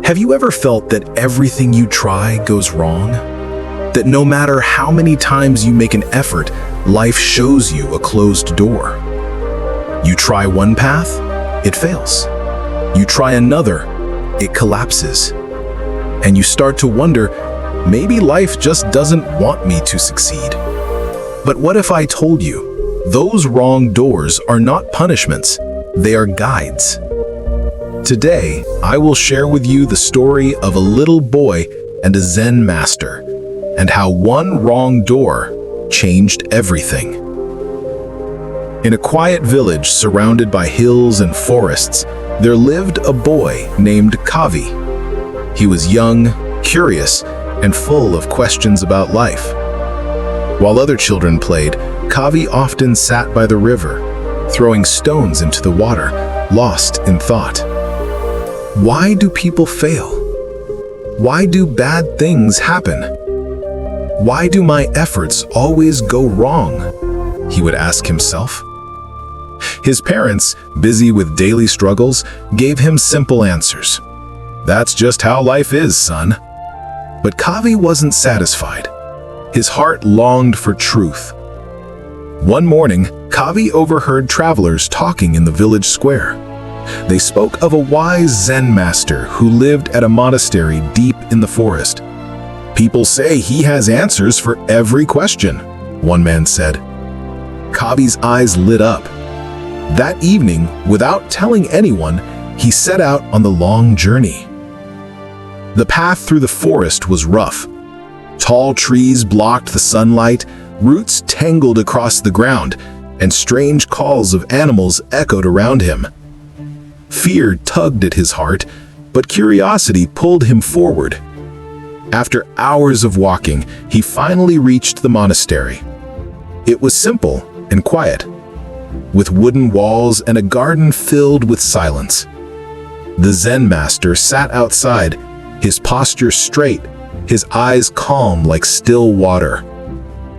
Have you ever felt that everything you try goes wrong? That no matter how many times you make an effort, life shows you a closed door? You try one path, it fails. You try another, it collapses. And you start to wonder, maybe life just doesn't want me to succeed. But what if I told you, those wrong doors are not punishments, they are guides. Today, I will share with you the story of a little boy and a Zen master, and how one wrong door changed everything. In a quiet village surrounded by hills and forests, there lived a boy named Kavi. He was young, curious, and full of questions about life. While other children played, Kavi often sat by the river, throwing stones into the water, lost in thought. Why do people fail? Why do bad things happen? Why do my efforts always go wrong? He would ask himself. His parents, busy with daily struggles, gave him simple answers. That's just how life is, son. But Kavi wasn't satisfied. His heart longed for truth. One morning, Kavi overheard travelers talking in the village square. They spoke of a wise Zen master who lived at a monastery deep in the forest. People say he has answers for every question, one man said. Kavi's eyes lit up. That evening, without telling anyone, he set out on the long journey. The path through the forest was rough. Tall trees blocked the sunlight, roots tangled across the ground, and strange calls of animals echoed around him. Fear tugged at his heart, but curiosity pulled him forward. After hours of walking, he finally reached the monastery. It was simple and quiet, with wooden walls and a garden filled with silence. The Zen master sat outside, his posture straight, his eyes calm like still water.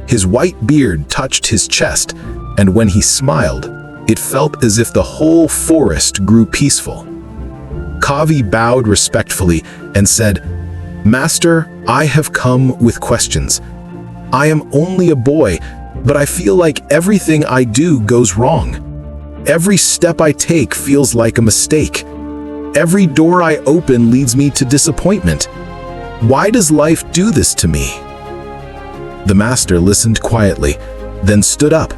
His white beard touched his chest, and when he smiled, it felt as if the whole forest grew peaceful. Kavi bowed respectfully and said, "Master, I have come with questions. I am only a boy, but I feel like everything I do goes wrong. Every step I take feels like a mistake. Every door I open leads me to disappointment. Why does life do this to me?" The master listened quietly, then stood up.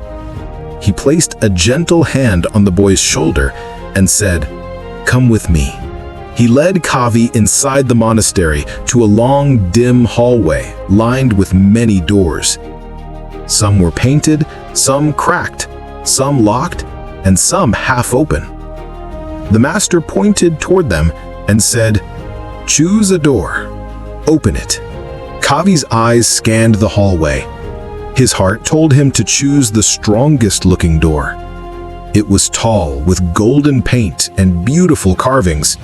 He placed a gentle hand on the boy's shoulder and said, "Come with me." He led Kavi inside the monastery to a long, dim hallway lined with many doors. Some were painted, some cracked, some locked, and some half open. The master pointed toward them and said, "Choose a door. Open it." Kavi's eyes scanned the hallway. His heart told him to choose the strongest-looking door. It was tall, with golden paint and beautiful carvings.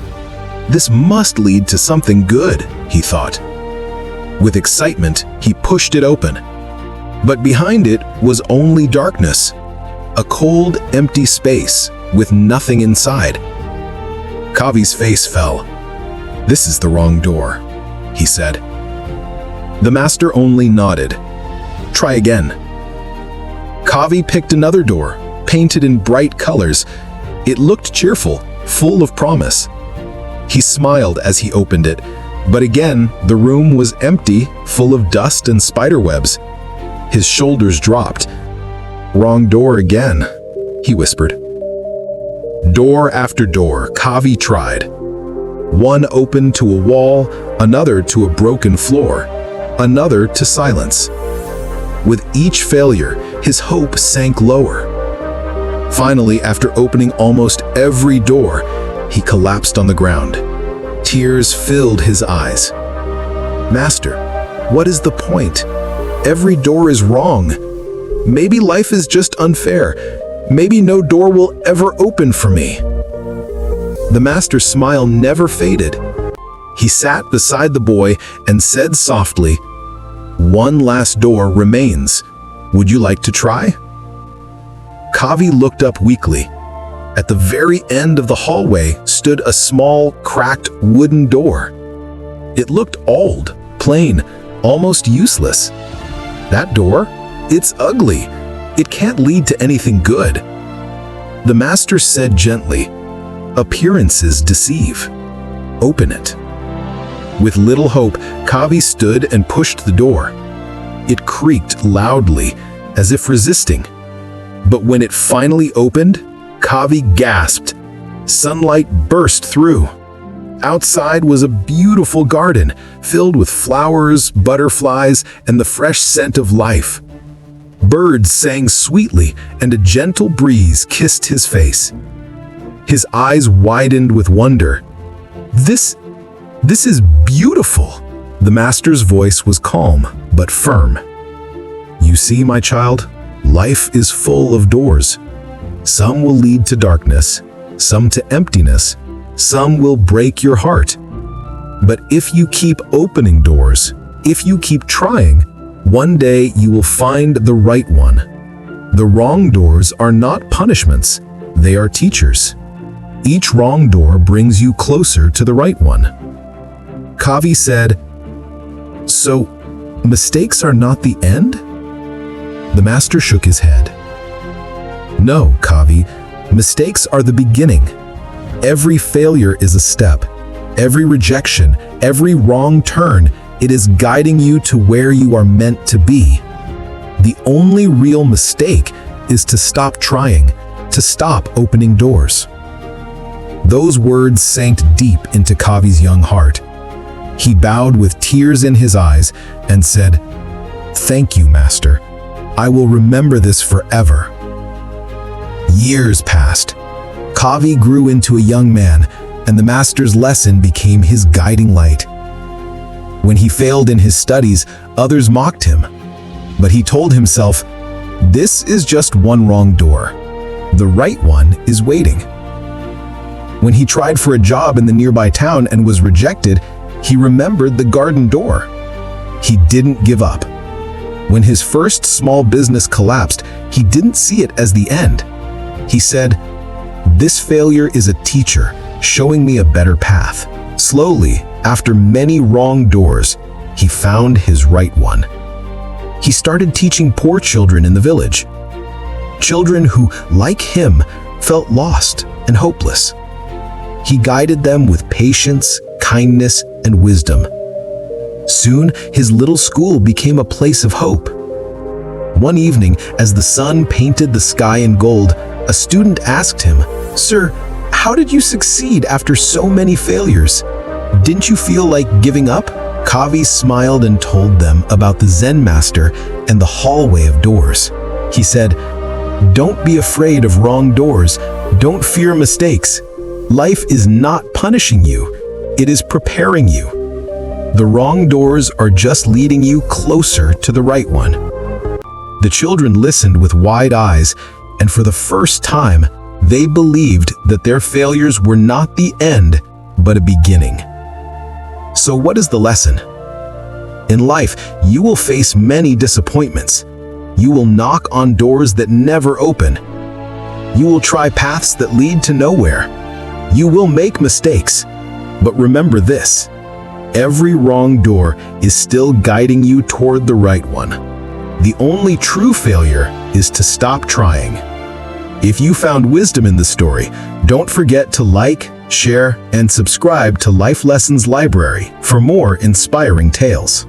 This must lead to something good, he thought. With excitement, he pushed it open. But behind it was only darkness, a cold, empty space with nothing inside. Kavi's face fell. "This is the wrong door," he said. The master only nodded. "Try again." Kavi picked another door, painted in bright colors. It looked cheerful, full of promise. He smiled as he opened it, but again, the room was empty, full of dust and spiderwebs. His shoulders dropped. "Wrong door again," he whispered. Door after door, Kavi tried. One opened to a wall, another to a broken floor, another to silence. With each failure, his hope sank lower. Finally, after opening almost every door, he collapsed on the ground. Tears filled his eyes. "Master, what is the point? Every door is wrong. Maybe life is just unfair. Maybe no door will ever open for me." The master's smile never faded. He sat beside the boy and said softly, "One last door remains. Would you like to try?" Kavi looked up weakly. At the very end of the hallway stood a small, cracked wooden door. It looked old, plain, almost useless. That door? It's ugly. It can't lead to anything good. The master said gently, "Appearances deceive. Open it." With little hope, Kavi stood and pushed the door. It creaked loudly, as if resisting. But when it finally opened, Kavi gasped. Sunlight burst through. Outside was a beautiful garden, filled with flowers, butterflies, and the fresh scent of life. Birds sang sweetly, and a gentle breeze kissed his face. His eyes widened with wonder. This is beautiful." The master's voice was calm, but firm. "You see, my child, life is full of doors. Some will lead to darkness, some to emptiness, some will break your heart. But if you keep opening doors, if you keep trying, one day you will find the right one. The wrong doors are not punishments, they are teachers. Each wrong door brings you closer to the right one." Kavi said, "So, mistakes are not the end?" The master shook his head. "No, Kavi, mistakes are the beginning. Every failure is a step. Every rejection, every wrong turn, it is guiding you to where you are meant to be. The only real mistake is to stop trying, to stop opening doors." Those words sank deep into Kavi's young heart. He bowed with tears in his eyes and said, "Thank you, Master. I will remember this forever." Years passed. Kavi grew into a young man, and the master's lesson became his guiding light. When he failed in his studies, others mocked him. But he told himself, "This is just one wrong door. The right one is waiting." When he tried for a job in the nearby town and was rejected, he remembered the garden door. He didn't give up. When his first small business collapsed, he didn't see it as the end. He said, "This failure is a teacher, showing me a better path." Slowly, after many wrong doors, he found his right one. He started teaching poor children in the village. Children who, like him, felt lost and hopeless. He guided them with patience, kindness, and wisdom. Soon, his little school became a place of hope. One evening, as the sun painted the sky in gold, a student asked him, "Sir, how did you succeed after so many failures? Didn't you feel like giving up?" Kavi smiled and told them about the Zen master and the hallway of doors. He said, "Don't be afraid of wrong doors. Don't fear mistakes. Life is not punishing you. It is preparing you. The wrong doors are just leading you closer to the right one." The children listened with wide eyes, and for the first time, they believed that their failures were not the end, but a beginning. So what is the lesson? In life, you will face many disappointments. You will knock on doors that never open. You will try paths that lead to nowhere. You will make mistakes. But remember this: every wrong door is still guiding you toward the right one. The only true failure is to stop trying. If you found wisdom in the story, don't forget to like, share, and subscribe to Life Lessons Library for more inspiring tales.